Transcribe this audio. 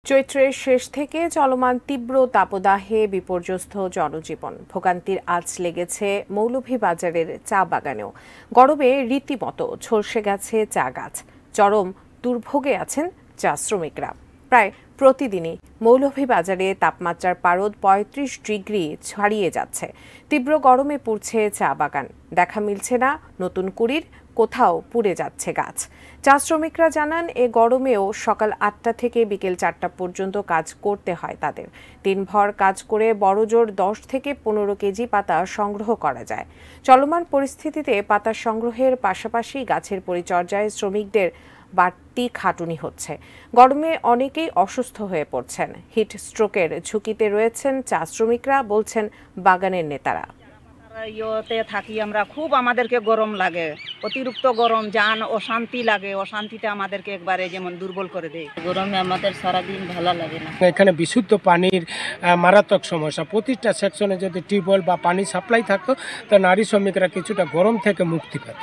চৈত্রের শেষ থেকে চলমান তীব্র তাপদাহে বিপর্যস্ত জনজীবন। ভোগান্তির আঁচ লেগেছে মৌলভীবাজারের চা বাগানেও। গরমে রীতিমতো ঝলসে গেছে চা গাছ। চরম দুর্ভোগে আছেন চা শ্রমিকরা। প্রায় প্রতিদিনই মৌলভীবাজারে তাপমাত্রার পারদ ৩৫ ডিগ্রি ছাড়িয়ে যাচ্ছে। তীব্র গরমে পুড়ছে চা বাগান। দেখা মিলছে না নতুন কুড়ির, কোথাও পুড়ে যাচ্ছে গাছ। চা শ্রমিকরা জানান, এ গরমেও সকাল ৮টা থেকে বিকেল ৪টা পর্যন্ত কাজ করতে হয় তাদের। দিনভর কাজ করে বড়জোর ১০ থেকে ১৫ কেজি পাতা সংগ্রহ করা যায়। চলমান পরিস্থিতিতে পাতা সংগ্রহের পাশাপাশি গাছের পরিচর্যায় শ্রমিকদের বাড়তি খাটুনি হচ্ছে। গরমে অনেকেই অসুস্থ হয়ে পড়ছেন। হিট স্ট্রোকের ঝুঁকিতে রয়েছেন চা শ্রমিকরা, বলছেন বাগানের নেতারা। ইয়েতে থাকি আমরা, খুব আমাদেরকে গরম লাগে, অতিরিক্ত গরম, জান অশান্তি লাগে। অশান্তিটা আমাদেরকে একবারে যেমন দুর্বল করে দেয়। গরমে আমাদের সারাদিন ভালো লাগে না। এখানে বিশুদ্ধ পানির মারাত্মক সমস্যা। প্রতিটা সেকশনে যদি টিউবওয়েল বা পানি সাপ্লাই থাকতো, তো নারী শ্রমিকরা কিছুটা গরম থেকে মুক্তি পেত।